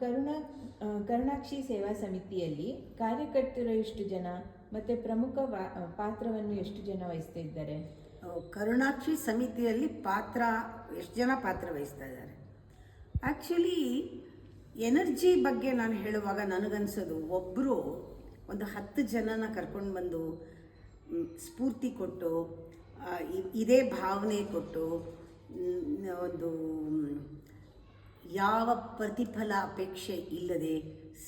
ಕರುಣಾ ಕರುಣಾಕ್ಷಿ ಸೇವಾ ಸಮಿತಿಯಲ್ಲಿ ಕಾರ್ಯಕರ್ತರು ಎಷ್ಟು ಜನ ಮತ್ತು ಪ್ರಮುಖ ಪಾತ್ರವನ್ನು ಎಷ್ಟು ಜನ ವಹಿಸ್ತಾ ಇದ್ದಾರೆ? ಕರುಣಾಕ್ಷಿ ಸಮಿತಿಯಲ್ಲಿ ಎಷ್ಟು ಜನ ಪಾತ್ರ ವಹಿಸ್ತಾ ಇದ್ದಾರೆ? ಆ್ಯಕ್ಚುಲಿ ಎನರ್ಜಿ ಬಗ್ಗೆ ನಾನು ಹೇಳುವಾಗ ನನಗನ್ಸೋದು, ಒಬ್ಬರು ಒಂದು 10 ಜನನ ಕರ್ಕೊಂಡು ಬಂದು ಸ್ಫೂರ್ತಿ ಕೊಟ್ಟು ಇದೇ ಭಾವನೆ ಕೊಟ್ಟು ಒಂದು ಯಾವ ಪ್ರತಿಫಲ ಅಪೇಕ್ಷೆ ಇಲ್ಲದೆ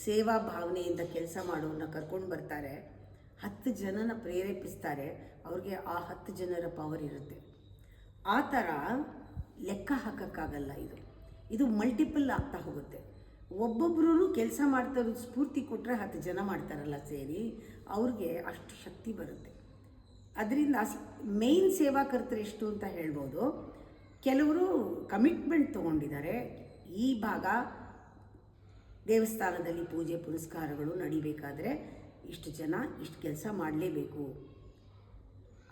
ಸೇವಾ ಭಾವನೆಯಿಂದ ಕೆಲಸ ಮಾಡೋರನ್ನ ಕರ್ಕೊಂಡು ಬರ್ತಾರೆ, 10 ಜನನ ಪ್ರೇರೇಪಿಸ್ತಾರೆ. ಅವ್ರಿಗೆ ಆ 10 ಜನರ ಪವರ್ ಇರುತ್ತೆ. ಆ ಥರ ಲೆಕ್ಕ ಹಾಕೋಕ್ಕಾಗಲ್ಲ. ಇದು ಮಲ್ಟಿಪಲ್ ಆಗ್ತಾ ಹೋಗುತ್ತೆ. ಒಬ್ಬೊಬ್ಬರೂ ಕೆಲಸ ಮಾಡ್ತಾರೆ, ಸ್ಫೂರ್ತಿ ಕೊಟ್ಟರೆ 10 ಜನ ಮಾಡ್ತಾರಲ್ಲ ಸೇರಿ, ಅವ್ರಿಗೆ ಅಷ್ಟು ಶಕ್ತಿ ಬರುತ್ತೆ. ಅದರಿಂದ ಮೇನ್ ಸೇವಾಕರ್ತರು ಎಷ್ಟು ಅಂತ ಹೇಳ್ಬೋದು. ಕೆಲವರು ಕಮಿಟ್ಮೆಂಟ್ ತೊಗೊಂಡಿದ್ದಾರೆ, ಈ ಭಾಗ ದೇವಸ್ಥಾನದಲ್ಲಿ ಪೂಜೆ ಪುನಸ್ಕಾರಗಳು ನಡಿಬೇಕಾದ್ರೆ ಇಷ್ಟು ಜನ ಇಷ್ಟು ಕೆಲಸ ಮಾಡಲೇಬೇಕು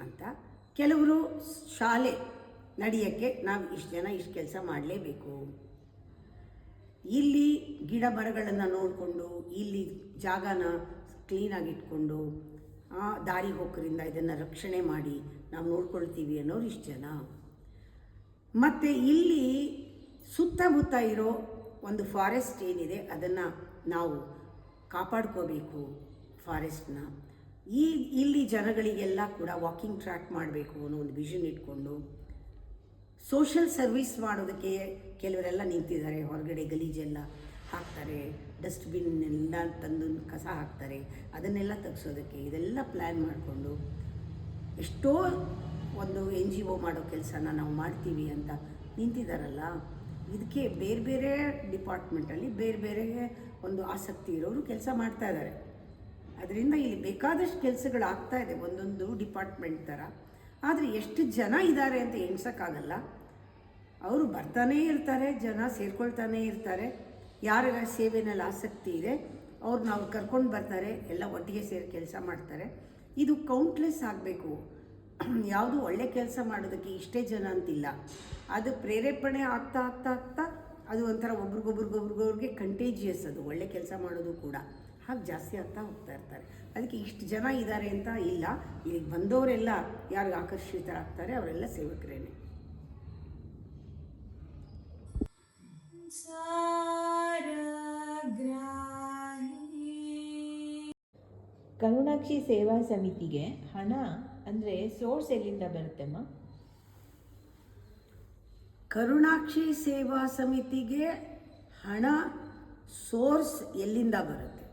ಅಂತ. ಕೆಲವರು ಶಾಲೆ ನಡೆಯೋಕ್ಕೆ ನಾವು ಇಷ್ಟು ಜನ ಇಷ್ಟು ಕೆಲಸ ಮಾಡಲೇಬೇಕು, ಇಲ್ಲಿ ಗಿಡ ಮರಗಳನ್ನು ನೋಡಿಕೊಂಡು ಇಲ್ಲಿ ಜಾಗನ ಕ್ಲೀನಾಗಿಟ್ಕೊಂಡು ದಾರಿ ಹೋಕರಿಂದ ಇದನ್ನು ರಕ್ಷಣೆ ಮಾಡಿ ನಾವು ನೋಡ್ಕೊಳ್ತೀವಿ ಅನ್ನೋರು ಇಷ್ಟು ಜನ. ಮತ್ತು ಇಲ್ಲಿ ಸುತ್ತಮುತ್ತ ಇರೋ ಒಂದು ಫಾರೆಸ್ಟ್ ಏನಿದೆ ಅದನ್ನು ನಾವು ಕಾಪಾಡ್ಕೋಬೇಕು. ಫಾರೆಸ್ಟ್ನ ಇಲ್ಲಿ ಜನಗಳಿಗೆಲ್ಲ ಕೂಡ ವಾಕಿಂಗ್ ಟ್ರ್ಯಾಕ್ ಮಾಡಬೇಕು ಅನ್ನೋ ಒಂದು ವಿಷನ್ ಇಟ್ಕೊಂಡು ಸೋಷಲ್ ಸರ್ವಿಸ್ ಮಾಡೋದಕ್ಕೆ ಕೆಲವರೆಲ್ಲ ನಿಂತಿದ್ದಾರೆ. ಹೊರಗಡೆ ಗಲೀಜೆಲ್ಲ ಹಾಕ್ತಾರೆ, ಡಸ್ಟ್ಬಿನ್ ಎಲ್ಲ ತಂದು ಕಸ ಹಾಕ್ತಾರೆ, ಅದನ್ನೆಲ್ಲ ತೆಗ್ಸೋದಕ್ಕೆ ಇದೆಲ್ಲ ಪ್ಲ್ಯಾನ್ ಮಾಡಿಕೊಂಡು ಎಷ್ಟೋ ಒಂದು NGO ಮಾಡೋ ಕೆಲಸನ ನಾವು ಮಾಡ್ತೀವಿ ಅಂತ ನಿಂತಿದ್ದಾರಲ್ಲ. ಇದಕ್ಕೆ ಬೇರೆ ಬೇರೆ ಡಿಪಾರ್ಟ್ಮೆಂಟಲ್ಲಿ ಬೇರೆ ಬೇರೆ ಒಂದು ಆಸಕ್ತಿ ಇರೋರು ಕೆಲಸ ಮಾಡ್ತಾ ಇದ್ದಾರೆ. ಅದರಿಂದ ಇಲ್ಲಿ ಬೇಕಾದಷ್ಟು ಕೆಲಸಗಳು ಆಗ್ತಾಯಿದೆ ಒಂದೊಂದು ಡಿಪಾರ್ಟ್ಮೆಂಟ್ ಥರ. ಆದರೆ ಎಷ್ಟು ಜನ ಇದ್ದಾರೆ ಅಂತ ಎಣ್ಸೋಕ್ಕಾಗಲ್ಲ. ಅವರು ಬರ್ತಾನೇ ಇರ್ತಾರೆ, ಜನ ಸೇರ್ಕೊಳ್ತಾನೇ ಇರ್ತಾರೆ. ಯಾರ ಸೇವೆನಲ್ಲಿ ಆಸಕ್ತಿ ಇದೆ ಅವ್ರು ನಾವು ಕರ್ಕೊಂಡು ಬರ್ತಾರೆ, ಎಲ್ಲ ಒಟ್ಟಿಗೆ ಸೇರಿ ಕೆಲಸ ಮಾಡ್ತಾರೆ. ಇದು ಕೌಂಟ್ಲೆಸ್ ಆಗಬೇಕು. ಯಾವುದು ಒಳ್ಳೆ ಕೆಲಸ ಮಾಡೋದಕ್ಕೆ ಇಷ್ಟೇ ಜನ ಅಂತಿಲ್ಲ. ಅದು ಪ್ರೇರೇಪಣೆ ಆಗ್ತಾ ಆಗ್ತಾ ಆಗ್ತಾ ಅದು ಒಂಥರ ಒಬ್ರಿಗೊಬ್ರಿಗೊಬ್ರಿಗೊಬ್ರಿಗೆ ಕಂಟೇಜಿಯಸ್. ಅದು ಒಳ್ಳೆ ಕೆಲಸ ಮಾಡೋದು ಕೂಡ ಹಾಗೆ ಜಾಸ್ತಿ ಆಗ್ತಾ ಹೋಗ್ತಾ ಇರ್ತಾರೆ. ಅದಕ್ಕೆ ಇಷ್ಟು ಜನ ಇದ್ದಾರೆ ಅಂತ ಇಲ್ಲ. ಇಲ್ಲಿಗೆ ಬಂದವರೆಲ್ಲ ಯಾರಿಗೆ ಆಕರ್ಷಿತರಾಗ್ತಾರೆ ಅವರೆಲ್ಲ ಸೇವಕರೇನೆ. ಕರುಣಾಕ್ಷಿ ಸೇವಾ ಸಮಿತಿಗೆ ಹಣ ಅಂದರೆ ಸೋರ್ಸ್ ಎಲ್ಲಿಂದ ಬರುತ್ತಮ್ಮ? ಕರುಣಾಕ್ಷಿ ಸೇವಾ ಸಮಿತಿಗೆ ಹಣ ಸೋರ್ಸ್ ಎಲ್ಲಿಂದ ಬರುತ್ತೆ?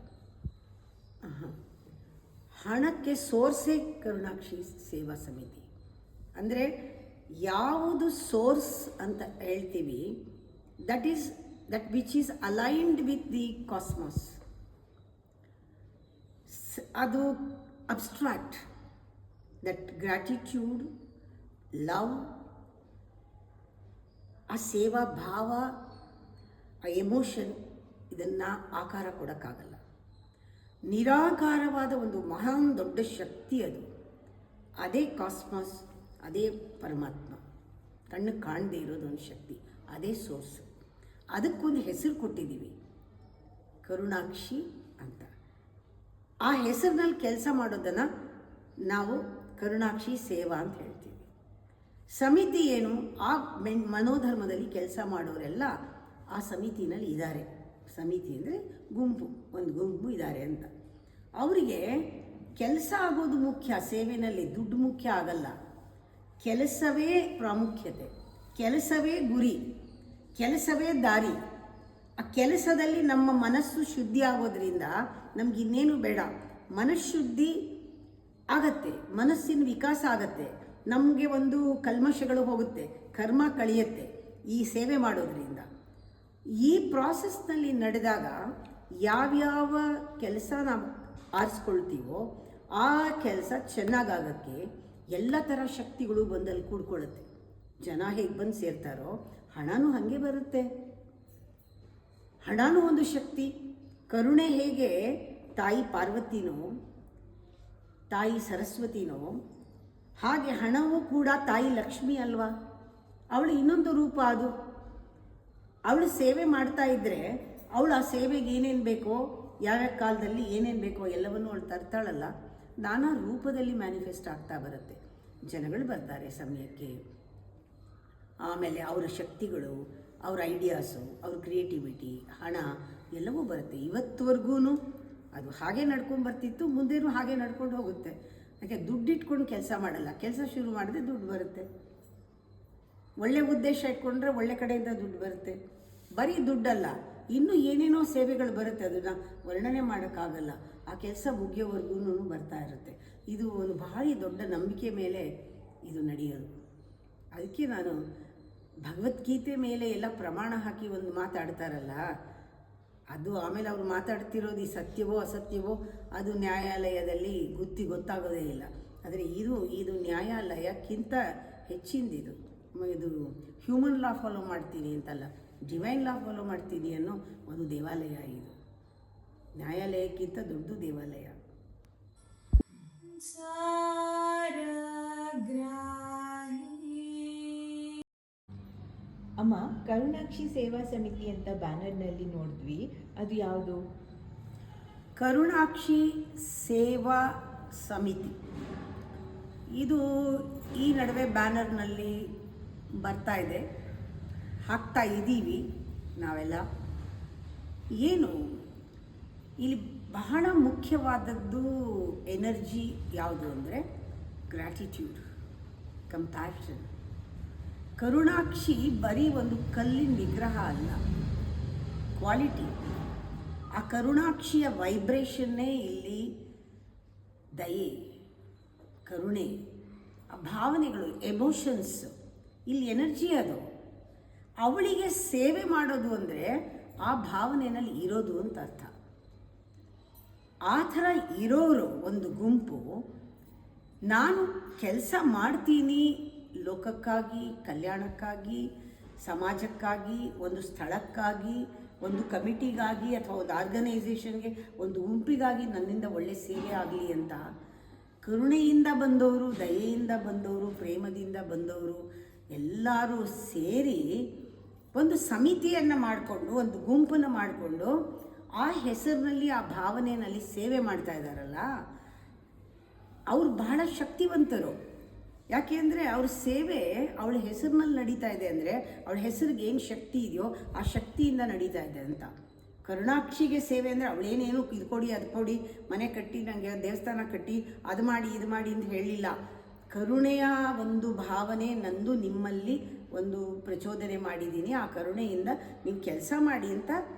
ಹಣಕ್ಕೆ ಸೋರ್ಸೇ ಕರುಣಾಕ್ಷಿ ಸೇವಾ ಸಮಿತಿ. ಅಂದರೆ ಯಾವುದು ಸೋರ್ಸ್ ಅಂತ ಹೇಳ್ತೀವಿ, that which is aligned with the cosmos. ಅದು ಅಬ್ಸ್ಟ್ರಾಕ್ಟ್. ದಟ್ ಗ್ರ್ಯಾಟಿಟ್ಯೂಡ್, ಲವ್, ಆ ಸೇವಾ ಭಾವ, ಆ ಎಮೋಷನ್, ಇದನ್ನು ಆಕಾರ ಕೊಡೋಕ್ಕಾಗಲ್ಲ. ನಿರಾಕಾರವಾದ ಒಂದು ಮಹಾನ್ ದೊಡ್ಡ ಶಕ್ತಿ ಅದು. ಅದೇ ಕಾಸ್ಮಾಸ್, ಅದೇ ಪರಮಾತ್ಮ. ಕಣ್ಣು ಕಾಣದೇ ಇರೋದೊಂದು ಶಕ್ತಿ, ಅದೇ ಸೋರ್ಸ್. ಅದಕ್ಕೊಂದು ಹೆಸರು ಕೊಟ್ಟಿದ್ದೀವಿ, ಕರುಣಾಕ್ಷಿ ಅಂತ. ಆ ಹೆಸರಿನಲ್ಲಿ ಕೆಲಸ ಮಾಡೋದನ್ನು ನಾವು ಕರುಣಾಕ್ಷಿ ಸೇವಾ ಅಂತ ಹೇಳ್ತೀವಿ. ಸಮಿತಿ ಏನು? ಆ ಮನೋಧರ್ಮದಲ್ಲಿ ಕೆಲಸ ಮಾಡೋರೆಲ್ಲ ಆ ಸಮಿತಿನಲ್ಲಿ ಇದ್ದಾರೆ. ಸಮಿತಿ ಅಂದರೆ ಗುಂಪು, ಒಂದು ಗುಂಪು ಇದ್ದಾರೆ ಅಂತ. ಅವರಿಗೆ ಕೆಲಸ ಆಗೋದು ಮುಖ್ಯ. ಸೇವೆಯಲ್ಲಿ ದುಡ್ಡು ಮುಖ್ಯ ಆಗಲ್ಲ. ಕೆಲಸವೇ ಪ್ರಾಮುಖ್ಯತೆ, ಕೆಲಸವೇ ಗುರಿ, ಕೆಲಸವೇ ದಾರಿ. ಆ ಕೆಲಸದಲ್ಲಿ ನಮ್ಮ ಮನಸ್ಸು ಶುದ್ಧಿ ಆಗೋದ್ರಿಂದ ನಮ್ಗೆ ಇನ್ನೇನು ಬೇಡ. ಮನಃಶುದ್ಧಿ ಆಗತ್ತೆ, ಮನಸ್ಸಿನ ವಿಕಾಸ ಆಗತ್ತೆ, ನಮಗೆ ಒಂದು ಕಲ್ಮಶಗಳು ಹೋಗುತ್ತೆ, ಕರ್ಮ ಕಳೆಯುತ್ತೆ ಈ ಸೇವೆ ಮಾಡೋದ್ರಿಂದ. ಈ ಪ್ರಾಸೆಸ್ನಲ್ಲಿ ನಡೆದಾಗ ಯಾವ್ಯಾವ ಕೆಲಸ ನಾವು ಆರಿಸ್ಕೊಳ್ತೀವೋ ಆ ಕೆಲಸ ಚೆನ್ನಾಗಾಗಕ್ಕೆ ಎಲ್ಲ ಥರ ಶಕ್ತಿಗಳು ಬಂದಲ್ಲಿ ಕೂಡ್ಕೊಳ್ಳುತ್ತೆ. ಜನ ಹೇಗೆ ಬಂದು ಸೇರ್ತಾರೋ ಹಣನೂ ಹಾಗೆ ಬರುತ್ತೆ. ಹಣನೂ ಒಂದು ಶಕ್ತಿ. ಕರುಣೆ ಹೇಗೆ ತಾಯಿ ಪಾರ್ವತಿನೋ ತಾಯಿ ಸರಸ್ವತಿನೋ, ಹಾಗೆ ಹಣವೂ ಕೂಡ ತಾಯಿ ಲಕ್ಷ್ಮಿ ಅಲ್ವಾ? ಅವಳು ಇನ್ನೊಂದು ರೂಪ. ಅದು ಅವಳು ಸೇವೆ ಮಾಡ್ತಾ ಇದ್ದರೆ ಅವಳು ಆ ಸೇವೆಗೆ ಏನೇನು ಬೇಕೋ, ಯಾವ್ಯಾವ ಕಾಲದಲ್ಲಿ ಏನೇನು ಬೇಕೋ ಎಲ್ಲವನ್ನೂ ಅವಳು ತರ್ತಾಳಲ್ಲ, ನಾನಾ ರೂಪದಲ್ಲಿ ಮ್ಯಾನಿಫೆಸ್ಟ್ ಆಗ್ತಾ ಬರುತ್ತೆ. ಜನಗಳು ಬರ್ತಾರೆ ಸಮಯಕ್ಕೆ, ಆಮೇಲೆ ಅವರ ಶಕ್ತಿಗಳು, ಅವ್ರ ಐಡಿಯಾಸು, ಅವ್ರ ಕ್ರಿಯೇಟಿವಿಟಿ, ಹಣ ಎಲ್ಲವೂ ಬರುತ್ತೆ. ಇವತ್ತುವರೆಗೂ ಅದು ಹಾಗೆ ನಡ್ಕೊಂಡು ಬರ್ತಿತ್ತು, ಮುಂದೇನೂ ಹಾಗೆ ನಡ್ಕೊಂಡು ಹೋಗುತ್ತೆ. ಯಾಕೆ ದುಡ್ಡಿಟ್ಕೊಂಡು ಕೆಲಸ ಮಾಡಲ್ಲ, ಕೆಲಸ ಶುರು ಮಾಡಿದ್ರೆ ದುಡ್ಡು ಬರುತ್ತೆ. ಒಳ್ಳೆ ಉದ್ದೇಶ ಇಟ್ಕೊಂಡ್ರೆ ಒಳ್ಳೆ ಕಡೆಯಿಂದ ದುಡ್ಡು ಬರುತ್ತೆ. ಬರೀ ದುಡ್ಡಲ್ಲ, ಇನ್ನೂ ಏನೇನೋ ಸೇವೆಗಳು ಬರುತ್ತೆ, ಅದನ್ನು ವರ್ಣನೆ ಮಾಡೋಕ್ಕಾಗಲ್ಲ. ಆ ಕೆಲಸ ಮುಗಿಯೋವರೆಗೂ ಬರ್ತಾ ಇರುತ್ತೆ. ಇದು ಒಂದು ಭಾರಿ ದೊಡ್ಡ ನಂಬಿಕೆ ಮೇಲೆ ಇದು ನಡೆಯೋದು. ಅದಕ್ಕೆ ನಾನು ಭಗವದ್ಗೀತೆ ಮೇಲೆ ಎಲ್ಲ ಪ್ರಮಾಣ ಹಾಕಿ ಒಂದು ಮಾತಾಡ್ತಾರಲ್ಲ, ಅದು ಆಮೇಲೆ ಅವರು ಮಾತಾಡ್ತಿರೋದು ಈ ಸತ್ಯವೋ ಅಸತ್ಯವೋ ಅದು ನ್ಯಾಯಾಲಯದಲ್ಲಿ ಗೊತ್ತಾಗೋದೇ ಇಲ್ಲ. ಆದರೆ ಇದು ನ್ಯಾಯಾಲಯಕ್ಕಿಂತ ಹೆಚ್ಚಿಂದಿದು. ಇದು ಹ್ಯೂಮನ್ ಲಾ ಫಾಲೋ ಮಾಡ್ತೀನಿ ಅಂತಲ್ಲ, ಡಿವೈನ್ ಲಾ ಫಾಲೋ ಮಾಡ್ತೀನಿ ಅನ್ನೋ ಒಂದು ದೇವಾಲಯ ಇದು. ನ್ಯಾಯಾಲಯಕ್ಕಿಂತ ದೊಡ್ಡ ದೇವಾಲಯ. ಅಮ್ಮ, ಕರುಣಾಕ್ಷಿ ಸೇವಾ ಸಮಿತಿ ಅಂತ ಬ್ಯಾನರ್ನಲ್ಲಿ ನೋಡಿದ್ವಿ, ಅದು ಯಾವುದು? ಕರುಣಾಕ್ಷಿ ಸೇವಾ ಸಮಿತಿ ಇದು ಈ ನಡುವೆ ಬ್ಯಾನರ್ನಲ್ಲಿ ಬರ್ತಾ ಇದೆ, ಹಾಕ್ತಾ ಇದ್ದೀವಿ ನಾವೆಲ್ಲ. ಏನು ಇಲ್ಲಿ ಬಹಳ ಮುಖ್ಯವಾದದ್ದು ಎನರ್ಜಿ ಯಾವುದು ಅಂದರೆ ಗ್ರ್ಯಾಟಿಟ್ಯೂಡ್, ಕಂಪ್ಯಾಷನ್. ಕರುಣಾಕ್ಷಿ ಬರೀ ಒಂದು ಕಲ್ಲಿನ ವಿಗ್ರಹ ಅಲ್ಲ, ಕ್ವಾಲಿಟಿ. ಆ ಕರುಣಾಕ್ಷಿಯ ವೈಬ್ರೇಷನ್ನೇ ಇಲ್ಲಿ ದಯೆ, ಕರುಣೆ, ಆ ಭಾವನೆಗಳು, ಎಮೋಷನ್ಸ್, ಇಲ್ಲಿ ಎನರ್ಜಿ ಅದು. ಅವಳಿಗೆ ಸೇವೆ ಮಾಡೋದು ಅಂದರೆ ಆ ಭಾವನೆಯಲ್ಲಿ ಇರೋದು ಅಂತ ಅರ್ಥ. ಆ ಥರ ಇರೋರು ಒಂದು ಗುಂಪು, ನಾನು ಕೆಲಸ ಮಾಡ್ತೀನಿ ಲೋಕಕ್ಕಾಗಿ, ಕಲ್ಯಾಣಕ್ಕಾಗಿ, ಸಮಾಜಕ್ಕಾಗಿ, ಒಂದು ಸ್ಥಳಕ್ಕಾಗಿ, ಒಂದು ಕಮಿಟಿಗಾಗಿ, ಅಥವಾ ಒಂದು ಆರ್ಗನೈಸೇಷನ್ಗೆ, ಒಂದು ಗುಂಪಿಗಾಗಿ ನನ್ನಿಂದ ಒಳ್ಳೆ ಸೇವೆ ಆಗಲಿ ಅಂತ ಕರುಣೆಯಿಂದ ಬಂದವರು, ದಯೆಯಿಂದ ಬಂದವರು, ಪ್ರೇಮದಿಂದ ಬಂದವರು ಎಲ್ಲರೂ ಸೇರಿ ಒಂದು ಸಮಿತಿಯನ್ನು ಮಾಡಿಕೊಂಡು, ಒಂದು ಗುಂಪನ್ನು ಮಾಡಿಕೊಂಡು ಆ ಹೆಸರಿನಲ್ಲಿ, ಆ ಭಾವನೆಯಲ್ಲಿ ಸೇವೆ ಮಾಡ್ತಾ ಇದ್ದಾರಲ್ಲ, ಅವರು ಬಹಳ ಶಕ್ತಿವಂತರು. ಯಾಕೆ ಅಂದರೆ ಅವ್ರ ಸೇವೆ ಅವಳ ಹೆಸರಿನಲ್ಲಿ ನಡೀತಾ ಇದೆ ಅಂದರೆ ಅವಳ ಹೆಸರಿಗೆ ಏನು ಶಕ್ತಿ ಇದೆಯೋ ಆ ಶಕ್ತಿಯಿಂದ ನಡೀತಾ ಇದೆ ಅಂತ. ಕರುಣಾಕ್ಷಿಗೆ ಸೇವೆ ಅಂದರೆ ಅವಳೇನೇನು ಇದು ಕೊಡಿ ಅದು ಕೊಡಿ, ಮನೆ ಕಟ್ಟಿ, ನನಗೆ ದೇವಸ್ಥಾನ ಕಟ್ಟಿ, ಅದು ಮಾಡಿ ಇದು ಮಾಡಿ ಅಂತ ಹೇಳಿಲ್ಲ. ಕರುಣೆಯ ಒಂದು ಭಾವನೆ ನಂದು ನಿಮ್ಮಲ್ಲಿ ಒಂದು ಪ್ರಚೋದನೆ ಮಾಡಿದ್ದೀನಿ, ಆ ಕರುಣೆಯಿಂದ ನೀವು ಕೆಲಸ ಮಾಡಿ ಅಂತ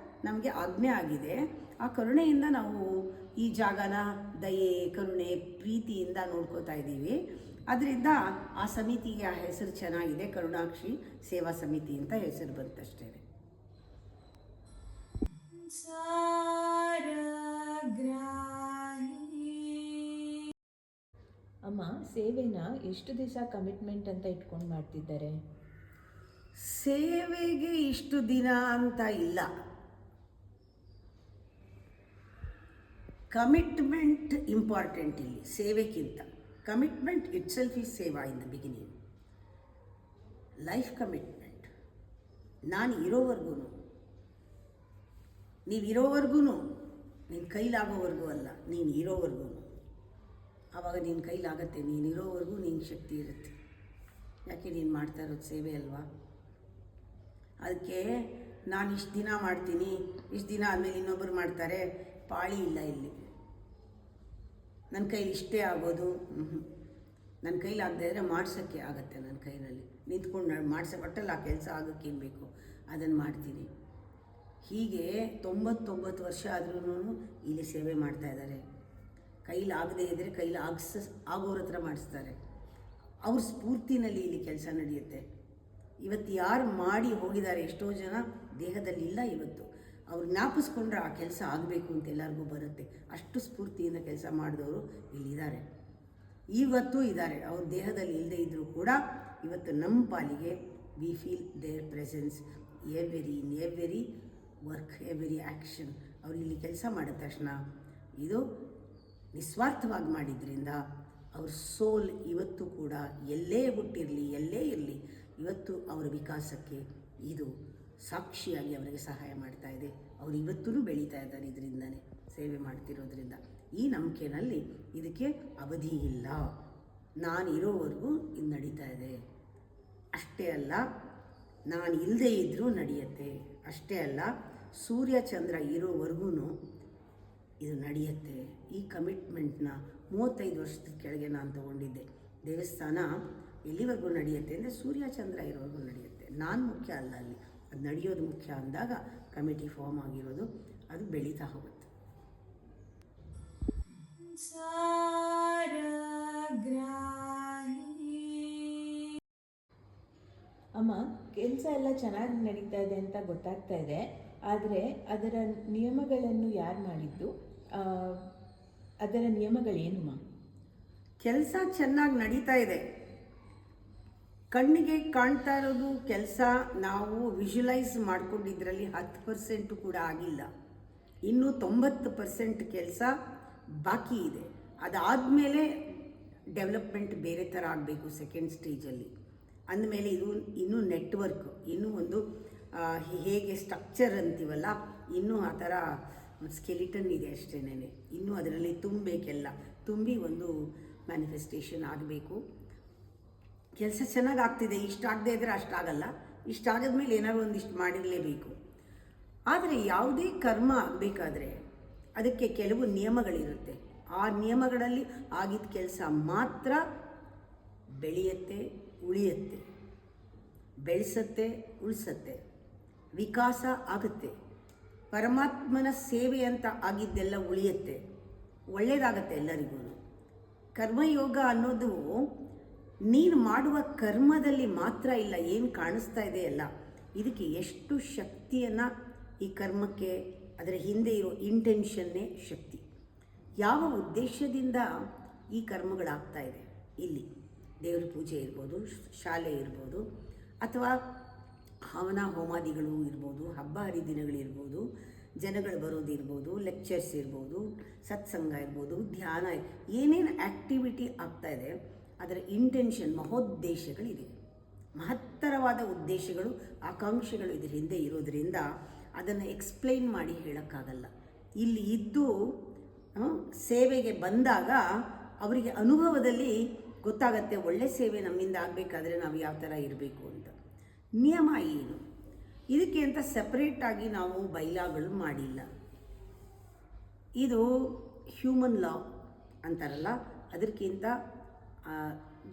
ನಮಗೆ ಆಜ್ಞೆ ಆಗಿದೆ. ಆ ಕರುಣೆಯಿಂದ ನಾವು ಈ ಜಾಗನ ದಯೆ, ಕರುಣೆ, ಪ್ರೀತಿಯಿಂದ ನೋಡ್ಕೋತಾ ಇದ್ದೀವಿ. ಅದರಿಂದ ಆ ಸಮಿತಿಗೆ ಆ ಹೆಸರು ಚೆನ್ನಾಗಿದೆ, ಕರುಣಾಕ್ಷಿ ಸೇವಾ ಸಮಿತಿ ಅಂತ ಹೆಸರು ಬಂತಷ್ಟೇ. ಅಮ್ಮ, ಸೇವೆನ ಎಷ್ಟು ದಿವಸ ಕಮಿಟ್ಮೆಂಟ್ ಅಂತ ಇಟ್ಕೊಂಡು ಮಾಡ್ತಿದ್ದಾರೆ? ಸೇವೆಗೆ ಇಷ್ಟು ದಿನ ಅಂತ ಇಲ್ಲ. ಕಮಿಟ್ಮೆಂಟ್ ಇಂಪಾರ್ಟೆಂಟ್ ಇಲ್ಲಿ ಸೇವೆಗಿಂತ. ಕಮಿಟ್ಮೆಂಟ್ ಇಟ್ ಸೆಲ್ಫ್ ಈಸ್ ಸೇವಾ in the beginning. Life commitment, ನಾನು ಇರೋವರೆಗೂ, ನೀವಿರೋವರೆಗೂ, ನಿನ್ನ ಕೈಲಾಗೋವರೆಗೂ ಅಲ್ಲ, ನೀನು ಇರೋವರೆಗೂ. ಆವಾಗ ನಿನ್ನ ಕೈಲಾಗತ್ತೆ, ನೀನು ಇರೋವರೆಗೂ ನಿನ್ನ ಶಕ್ತಿ ಇರುತ್ತೆ. ಯಾಕೆ ನೀನು ಮಾಡ್ತಾ ಇರೋದು ಸೇವೆ ಅಲ್ವಾ? ಅದಕ್ಕೆ ನಾನು ಇಷ್ಟು ದಿನ ಮಾಡ್ತೀನಿ, ಇಷ್ಟು ದಿನ ಆದಮೇಲೆ ಇನ್ನೊಬ್ಬರು ಮಾಡ್ತಾರೆ, ಪಾಳಿ ಇಲ್ಲ ಇಲ್ಲಿ. ನನ್ನ ಕೈಲಿ ಇಷ್ಟೇ ಆಗೋದು, ನನ್ನ ಕೈಲಾಗದೇ ಇದ್ದರೆ ಮಾಡ್ಸೋಕ್ಕೆ ಆಗುತ್ತೆ. ನನ್ನ ಕೈನಲ್ಲಿ ನಿಂತ್ಕೊಂಡು ಮಾಡ್ಸೋಕೆ ಒಟ್ಟಲ್ಲಿ ಆ ಕೆಲಸ ಆಗೋಕ್ಕೇನು ಬೇಕು ಅದನ್ನು ಮಾಡ್ತೀನಿ. ಹೀಗೆ 99 ವರ್ಷ ಆದ್ರೂ ಇಲ್ಲಿ ಸೇವೆ ಮಾಡ್ತಾಯಿದ್ದಾರೆ. ಕೈಲಾಗದೇ ಇದ್ದರೆ ಆಗೋರ ಹತ್ರ ಮಾಡಿಸ್ತಾರೆ. ಅವ್ರ ಸ್ಫೂರ್ತಿನಲ್ಲಿ ಇಲ್ಲಿ ಕೆಲಸ ನಡೆಯುತ್ತೆ. ಇವತ್ತು ಯಾರು ಮಾಡಿ ಹೋಗಿದ್ದಾರೆ, ಎಷ್ಟೋ ಜನ ದೇಹದಲ್ಲಿ ಇಲ್ಲ ಇವತ್ತು, ಅವ್ರು ಜ್ಞಾಪಿಸ್ಕೊಂಡ್ರೆ ಆ ಕೆಲಸ ಆಗಬೇಕು ಅಂತ ಎಲ್ಲರಿಗೂ ಬರುತ್ತೆ. ಅಷ್ಟು ಸ್ಫೂರ್ತಿಯಿಂದ ಕೆಲಸ ಮಾಡಿದವರು ಇಲ್ಲಿದ್ದಾರೆ, ಇವತ್ತು ಇದ್ದಾರೆ. ಅವ್ರ ದೇಹದಲ್ಲಿ ಇಲ್ಲದೆ ಇದ್ದರೂ ಕೂಡ ಇವತ್ತು ನಮ್ಮ ಪಾಲಿಗೆ we feel their presence every work, every action. ಅವ್ರು ಇಲ್ಲಿ ಕೆಲಸ ಮಾಡಿದ ತಕ್ಷಣ ಇದು ನಿಸ್ವಾರ್ಥವಾಗಿ ಮಾಡಿದ್ರಿಂದ ಅವ್ರ ಸೋಲ್ ಇವತ್ತು ಕೂಡ ಎಲ್ಲೇ ಹುಟ್ಟಿರಲಿ, ಎಲ್ಲೇ ಇರಲಿ, ಇವತ್ತು ಅವರ ವಿಕಾಸಕ್ಕೆ ಇದು ಸಾಕ್ಷಿಯಾಗಿ ಅವರಿಗೆ ಸಹಾಯ ಮಾಡ್ತಾ ಇದೆ. ಅವರು ಇವತ್ತೂ ಬೆಳೀತಾ ಇದ್ದಾರೆ ಇದರಿಂದನೇ, ಸೇವೆ ಮಾಡ್ತಿರೋದ್ರಿಂದ. ಈ ನಂಬಿಕೆಯಲ್ಲಿ ಇದಕ್ಕೆ ಅವಧಿ ಇಲ್ಲ, ನಾನು ಇರೋವರೆಗೂ ಇದು ನಡೀತಾ ಇದೆ. ಅಷ್ಟೇ ಅಲ್ಲ, ನಾನು ಇಲ್ಲದೇ ಇದ್ದರೂ ನಡೆಯುತ್ತೆ. ಅಷ್ಟೇ ಅಲ್ಲ, ಸೂರ್ಯ ಚಂದ್ರ ಇರೋವರೆಗೂ ಇದು ನಡೆಯುತ್ತೆ. ಈ ಕಮಿಟ್ಮೆಂಟ್ನ 35 ವರ್ಷದ ಕೆಳಗೆ ನಾನು ತಗೊಂಡಿದ್ದೆ. ದೇವಸ್ಥಾನ ಎಲ್ಲಿವರೆಗೂ ನಡೆಯುತ್ತೆ ಅಂದರೆ ಸೂರ್ಯ ಚಂದ್ರ ಇರೋವರೆಗೂ ನಡೆಯುತ್ತೆ. ನಾನು ಮುಖ್ಯ ಅಲ್ಲ, ಅಲ್ಲಿ ಅದು ನಡೆಯೋದು ಮುಖ್ಯ ಅಂದಾಗ ಕಮಿಟಿ ಫಾರ್ಮ್ ಆಗಿರೋದು, ಅದು ಬೆಳೀತಾ ಹೋಗುತ್ತೆ. ಅಮ್ಮ, ಕೆಲಸ ಎಲ್ಲ ಚೆನ್ನಾಗಿ ನಡೀತಾ ಇದೆ ಅಂತ ಗೊತ್ತಾಗ್ತಾ ಇದೆ, ಆದರೆ ಅದರ ನಿಯಮಗಳನ್ನು ಯಾರು ಮಾಡಿದ್ದು? ಅದರ ನಿಯಮಗಳೇನು? ಕೆಲಸ ಚೆನ್ನಾಗಿ ನಡೀತಾ ಇದೆ. ಕಣ್ಣಿಗೆ ಕಾಣ್ತಾ ಇರೋದು ಕೆಲಸ ನಾವು ವಿಜುವಲೈಸ್ ಮಾಡ್ಕೊಂಡಿದ್ರಲ್ಲಿ 10% ಕೂಡ ಆಗಿಲ್ಲ. ಇನ್ನೂ 90% ಕೆಲಸ ಬಾಕಿ ಇದೆ. ಅದಾದಮೇಲೆ ಡೆವಲಪ್ಮೆಂಟ್ ಬೇರೆ ಥರ ಆಗಬೇಕು ಸೆಕೆಂಡ್ ಸ್ಟೇಜಲ್ಲಿ. ಅಂದಮೇಲೆ ಇದು ಇನ್ನೂ ನೆಟ್ವರ್ಕ್, ಇನ್ನೂ ಒಂದು ಹೇಗೆ ಸ್ಟ್ರಕ್ಚರ್ ಅಂತೀವಲ್ಲ, ಇನ್ನೂ ಆ ಥರ ಸ್ಕೆಲಿಟನ್ ಇದೆ ಅಷ್ಟೇನೆ. ಇನ್ನೂ ಅದರಲ್ಲಿ ತುಂಬಬೇಕೆಲ್ಲ, ತುಂಬಿ ಒಂದು ಮ್ಯಾನಿಫೆಸ್ಟೇಷನ್ ಆಗಬೇಕು. ಕೆಲಸ ಚೆನ್ನಾಗಿ ಆಗ್ತಿದೆ. ಇಷ್ಟಾಗದೇ ಇದ್ದರೆ ಅಷ್ಟಾಗಲ್ಲ, ಇಷ್ಟಾಗದ್ಮೇಲೆ ಏನಾದ್ರು ಒಂದಿಷ್ಟು ಮಾಡಿರಲೇಬೇಕು. ಆದರೆ ಯಾವುದೇ ಕರ್ಮ ಆಗಬೇಕಾದ್ರೆ ಅದಕ್ಕೆ ಕೆಲವು ನಿಯಮಗಳಿರುತ್ತೆ. ಆ ನಿಯಮಗಳಲ್ಲಿ ಆಗಿದ್ದ ಕೆಲಸ ಮಾತ್ರ ಬೆಳೆಯುತ್ತೆ, ಉಳಿಯುತ್ತೆ, ಬೆಳೆಸತ್ತೆ, ಉಳಿಸತ್ತೆ, ವಿಕಾಸ ಆಗುತ್ತೆ. ಪರಮಾತ್ಮನ ಸೇವೆ ಅಂತ ಆಗಿದ್ದೆಲ್ಲ ಉಳಿಯುತ್ತೆ, ಒಳ್ಳೆಯದಾಗತ್ತೆ ಎಲ್ಲರಿಗೂ. ಕರ್ಮಯೋಗ ಅನ್ನೋದು ನೀನು ಮಾಡುವ ಕರ್ಮದಲ್ಲಿ ಮಾತ್ರ ಇಲ್ಲ, ಏನು ಕಾಣಿಸ್ತಾ ಇದೆಯಲ್ಲ, ಇದಕ್ಕೆ ಎಷ್ಟು ಶಕ್ತಿಯನ್ನು ಈ ಕರ್ಮಕ್ಕೆ, ಅದರ ಹಿಂದೆ ಇರೋ ಇಂಟೆನ್ಷನ್ನೇ ಶಕ್ತಿ. ಯಾವ ಉದ್ದೇಶದಿಂದ ಈ ಕರ್ಮಗಳಾಗ್ತಾ ಇದೆ, ಇಲ್ಲಿ ದೇವರ ಪೂಜೆ ಇರ್ಬೋದು, ಶಾಲೆ ಇರ್ಬೋದು, ಅಥವಾ ಹವನ ಹೋಮಾದಿಗಳು ಇರ್ಬೋದು, ಹಬ್ಬ ಹರಿದಿನಗಳಿರ್ಬೋದು, ಜನಗಳು ಬರೋದಿರ್ಬೋದು, ಲೆಕ್ಚರ್ಸ್ ಇರ್ಬೋದು, ಸತ್ಸಂಗ ಇರ್ಬೋದು, ಧ್ಯಾನ, ಏನೇನು ಆ್ಯಕ್ಟಿವಿಟಿ ಆಗ್ತಾಯಿದೆ ಅದರ ಇಂಟೆನ್ಷನ್, ಮಹೋದ್ದೇಶಗಳಿದೆ. ಮಹತ್ತರವಾದ ಉದ್ದೇಶಗಳು, ಆಕಾಂಕ್ಷೆಗಳು ಇದ್ರ ಹಿಂದೆ ಇರೋದರಿಂದ ಅದನ್ನು ಎಕ್ಸ್ಪ್ಲೈನ್ ಮಾಡಿ ಹೇಳೋಕ್ಕಾಗಲ್ಲ. ಇಲ್ಲಿ ಇದ್ದು ಸೇವೆಗೆ ಬಂದಾಗ ಅವರಿಗೆ ಅನುಭವದಲ್ಲಿ ಗೊತ್ತಾಗತ್ತೆ, ಒಳ್ಳೆ ಸೇವೆ ನಮ್ಮಿಂದ ಆಗಬೇಕಾದ್ರೆ ನಾವು ಯಾವ ಥರ ಇರಬೇಕು ಅಂತ. ನಿಯಮ ಏನು, ಇದಕ್ಕೆ ಅಂತ ಸಪ್ರೇಟಾಗಿ ನಾವು ಬೈಲಾಗಳು ಮಾಡಿಲ್ಲ. ಇದು ಹ್ಯೂಮನ್ ಲಾ ಅಂತಾರಲ್ಲ, ಅದಕ್ಕಿಂತ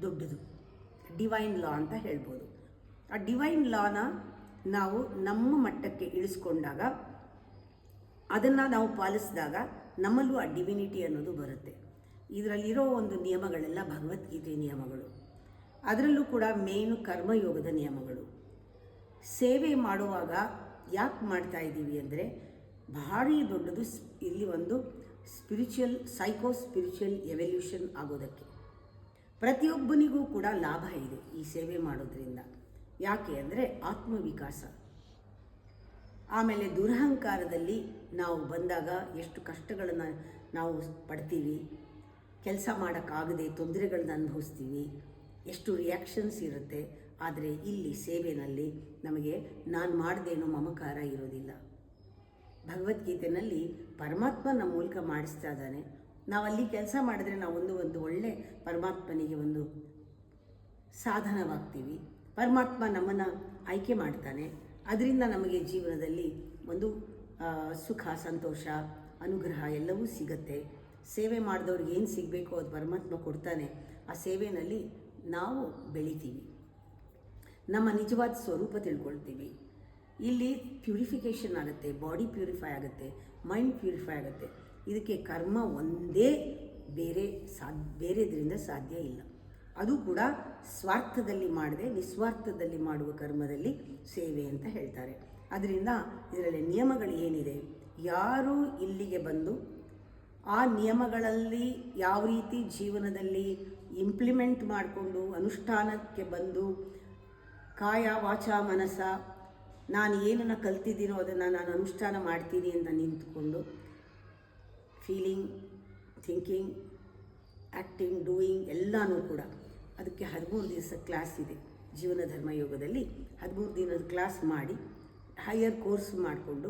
ದೊಡ್ಡದು ಡಿವೈನ್ ಲಾ ಅಂತ ಹೇಳ್ಬೋದು. ಆ ಡಿವೈನ್ ಲಾನ ನಾವು ನಮ್ಮ ಮಟ್ಟಕ್ಕೆ ಇಳಿಸ್ಕೊಂಡಾಗ, ಅದನ್ನು ನಾವು ಪಾಲಿಸಿದಾಗ ನಮ್ಮಲ್ಲೂ ಆ ಡಿವಿನಿಟಿ ಅನ್ನೋದು ಬರುತ್ತೆ. ಇದರಲ್ಲಿರೋ ಒಂದು ನಿಯಮಗಳೆಲ್ಲ ಭಗವದ್ಗೀತೆ ನಿಯಮಗಳು. ಅದರಲ್ಲೂ ಕೂಡ ಮೇನು ಕರ್ಮಯೋಗದ ನಿಯಮಗಳು. ಸೇವೆ ಮಾಡುವಾಗ ಯಾಕೆ ಮಾಡ್ತಾ ಇದ್ದೀವಿ ಅಂದರೆ, ಭಾರಿ ದೊಡ್ಡದು ಇಲ್ಲಿ ಒಂದು ಸ್ಪಿರಿಚುವಲ್, ಸೈಕೋ ಸ್ಪಿರಿಚುವಲ್ ಎವಲ್ಯೂಷನ್ ಆಗೋದಕ್ಕೆ. ಪ್ರತಿಯೊಬ್ಬನಿಗೂ ಕೂಡ ಲಾಭ ಇದೆ ಈ ಸೇವೆ ಮಾಡೋದ್ರಿಂದ. ಯಾಕೆ ಅಂದರೆ ಆತ್ಮವಿಕಾಸ. ಆಮೇಲೆ ದುರಹಂಕಾರದಲ್ಲಿ ನಾವು ಬಂದಾಗ ಎಷ್ಟು ಕಷ್ಟಗಳನ್ನು ನಾವು ಪಡ್ತೀವಿ, ಕೆಲಸ ಮಾಡೋಕ್ಕಾಗದೆ ತೊಂದರೆಗಳನ್ನ ಅನುಭವಿಸ್ತೀವಿ, ಎಷ್ಟು ರಿಯಾಕ್ಷನ್ಸ್ ಇರುತ್ತೆ. ಆದರೆ ಇಲ್ಲಿ ಸೇವೆಯಲ್ಲಿ ನಮಗೆ ನಾನು ಮಾಡ್ದೇನೋ ಮಮಕಾರ ಇರೋದಿಲ್ಲ. ಭಗವದ್ಗೀತೆಯಲ್ಲಿ ಪರಮಾತ್ಮ ನಮ್ಮ ಮೂಲಕ ಮಾಡಿಸ್ತಾ ಇದ್ದಾನೆ. ನಾವಲ್ಲಿ ಕೆಲಸ ಮಾಡಿದ್ರೆ ನಾವು ಒಂದು ಒಳ್ಳೆ ಪರಮಾತ್ಮನಿಗೆ ಒಂದು ಸಾಧನವಾಗ್ತೀವಿ. ಪರಮಾತ್ಮ ನಮ್ಮನ್ನು ಆಯ್ಕೆ ಮಾಡ್ತಾನೆ. ಅದರಿಂದ ನಮಗೆ ಜೀವನದಲ್ಲಿ ಒಂದು ಸುಖ, ಸಂತೋಷ, ಅನುಗ್ರಹ ಎಲ್ಲವೂ ಸಿಗತ್ತೆ. ಸೇವೆ ಮಾಡಿದವ್ರಿಗೆ ಏನು ಸಿಗಬೇಕೋ ಅದು ಪರಮಾತ್ಮ ಕೊಡ್ತಾನೆ. ಆ ಸೇವೆಯಲ್ಲಿ ನಾವು ಬೆಳಿತೀವಿ, ನಮ್ಮ ನಿಜವಾದ ಸ್ವರೂಪ ತಿಳ್ಕೊಳ್ತೀವಿ. ಇಲ್ಲಿ ಪ್ಯೂರಿಫಿಕೇಷನ್ ಆಗುತ್ತೆ, ಬಾಡಿ ಪ್ಯೂರಿಫೈ ಆಗುತ್ತೆ, ಮೈಂಡ್ ಪ್ಯೂರಿಫೈ ಆಗುತ್ತೆ. ಇದಕ್ಕೆ ಕರ್ಮ ಒಂದೇ ಬೇರೆದ್ರಿಂದ ಸಾಧ್ಯ ಇಲ್ಲ. ಅದು ಕೂಡ ಸ್ವಾರ್ಥದಲ್ಲಿ ಮಾಡದೆ ನಿಸ್ವಾರ್ಥದಲ್ಲಿ ಮಾಡುವ ಕರ್ಮದಲ್ಲಿ ಸೇವೆ ಅಂತ ಹೇಳ್ತಾರೆ. ಅದರಿಂದ ಇದರಲ್ಲಿ ನಿಯಮಗಳು ಏನಿದೆ, ಯಾರು ಇಲ್ಲಿಗೆ ಬಂದು ಆ ನಿಯಮಗಳಲ್ಲಿ ಯಾವ ರೀತಿ ಜೀವನದಲ್ಲಿ ಇಂಪ್ಲಿಮೆಂಟ್ ಮಾಡಿಕೊಂಡು ಅನುಷ್ಠಾನಕ್ಕೆ ಬಂದು ಕಾಯ ವಾಚ ಮನಸ ನಾನು ಏನನ್ನು ಕಲ್ತಿದ್ದೀನೋ ಅದನ್ನು ನಾನು ಅನುಷ್ಠಾನ ಮಾಡ್ತೀನಿ ಅಂತ ನಿಂತ್ಕೊಂಡು ಫೀಲಿಂಗ್, ಥಿಂಕಿಂಗ್, ಆ್ಯಕ್ಟಿಂಗ್, ಡೂಯಿಂಗ್ ಎಲ್ಲನೂ ಕೂಡ ಅದಕ್ಕೆ 13 ದಿವಸ ಕ್ಲಾಸ್ ಇದೆ. ಜೀವನ ಧರ್ಮ ಯೋಗದಲ್ಲಿ 13 ದಿನದ ಕ್ಲಾಸ್ ಮಾಡಿ ಹೈಯರ್ ಕೋರ್ಸ್ ಮಾಡಿಕೊಂಡು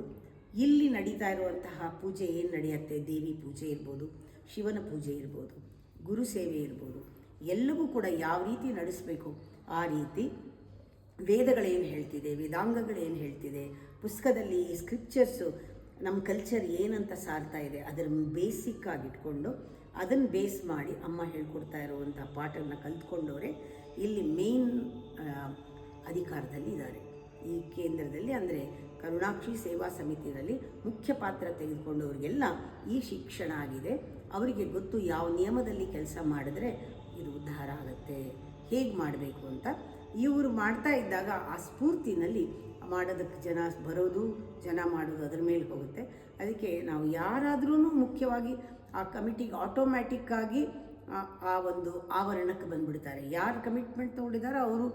ಇಲ್ಲಿ ನಡೀತಾ ಇರುವಂತಹ ಪೂಜೆ ಏನು ನಡೆಯುತ್ತೆ, ದೇವಿ ಪೂಜೆ ಇರ್ಬೋದು, ಶಿವನ ಪೂಜೆ ಇರ್ಬೋದು, ಗುರು ಸೇವೆ ಇರ್ಬೋದು, ಎಲ್ಲವೂ ಕೂಡ ಯಾವ ರೀತಿ ನಡೆಸಬೇಕು ಆ ರೀತಿ ವೇದಗಳೇನು ಹೇಳ್ತಿದೆ, ವೇದಾಂಗಗಳೇನು ಹೇಳ್ತಿದೆ, ಪುಸ್ತಕದಲ್ಲಿ ಸ್ಕ್ರಿಪ್ಚರ್ಸು ನಮ್ಮ ಕಲ್ಚರ್ ಏನಂತ ಸಾರ್ತಾ ಇದೆ ಅದರ ಬೇಸಿಕ್ ಆಗಿಟ್ಕೊಂಡು ಅದನ್ನು ಬೇಸ್ ಮಾಡಿ ಅಮ್ಮ ಹೇಳ್ಕೊಡ್ತಾ ಇರುವಂಥ ಪಾಠವನ್ನು ಕಲ್ತ್ಕೊಂಡವರೇ ಇಲ್ಲಿ ಮೇನ್ ಅಧಿಕಾರದಲ್ಲಿ ಇದ್ದಾರೆ. ಈ ಕೇಂದ್ರದಲ್ಲಿ ಅಂದರೆ ಕರುಣಾಕ್ಷಿ ಸೇವಾ ಸಮಿತಿಯಲ್ಲಿ ಮುಖ್ಯ ಪಾತ್ರ ತೆಗೆದುಕೊಂಡವರಿಗೆಲ್ಲ ಈ ಶಿಕ್ಷಣ ಆಗಿದೆ. ಅವರಿಗೆ ಗೊತ್ತು ಯಾವ ನಿಯಮದಲ್ಲಿ ಕೆಲಸ ಮಾಡಿದ್ರೆ ಇದು ಉದ್ಧಾರ ಆಗುತ್ತೆ, ಹೇಗೆ ಮಾಡಬೇಕು ಅಂತ. ಇವರು ಮಾಡ್ತಾ ಇದ್ದಾಗ ಆ ಸ್ಫೂರ್ತಿನಲ್ಲಿ ಮಾಡೋದಕ್ಕೆ ಜನ ಬರೋದು, ಜನ ಮಾಡೋದು ಅದರ ಮೇಲೆ ಹೋಗುತ್ತೆ. ಅದಕ್ಕೆ ನಾವು ಯಾರಾದ್ರೂ ಮುಖ್ಯವಾಗಿ ಆ ಕಮಿಟಿಗೆ ಆಟೋಮ್ಯಾಟಿಕ್ಕಾಗಿ ಆ ಒಂದು ಆವರಣಕ್ಕೆ ಬಂದುಬಿಡ್ತಾರೆ. ಯಾರು ಕಮಿಟ್ಮೆಂಟ್ ತೊಗೊಂಡಿದ್ದಾರೋ ಅವರು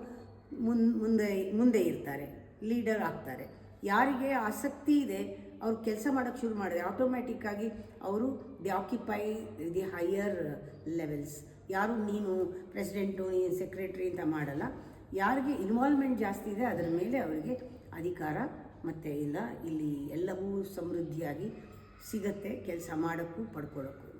ಮುಂದೆ ಇರ್ತಾರೆ, ಲೀಡರ್ ಆಗ್ತಾರೆ. ಯಾರಿಗೆ ಆಸಕ್ತಿ ಇದೆ ಅವ್ರು ಕೆಲಸ ಮಾಡೋಕ್ಕೆ ಶುರು ಮಾಡಿದೆ ಆಟೋಮ್ಯಾಟಿಕ್ಕಾಗಿ ಅವರು the occupy the higher levels. ಯಾರು ನೀನು ಪ್ರೆಸಿಡೆಂಟು, ನೀನು ಸೆಕ್ರೆಟ್ರಿ ಅಂತ ಮಾಡಲ್ಲ. ಯಾರಿಗೆ ಇನ್ವಾಲ್ವ್ಮೆಂಟ್ ಜಾಸ್ತಿ ಇದೆ ಅದರ ಮೇಲೆ ಅವರಿಗೆ ಅಧಿಕಾರ ಮತ್ತು ಇಲ್ಲಿ ಎಲ್ಲವೂ ಸಮೃದ್ಧಿಯಾಗಿ ಸಿಗತ್ತೆ, ಕೆಲಸ ಮಾಡೋಕ್ಕೂ ಪಡ್ಕೊಳ್ಳೋಕ್ಕೂ.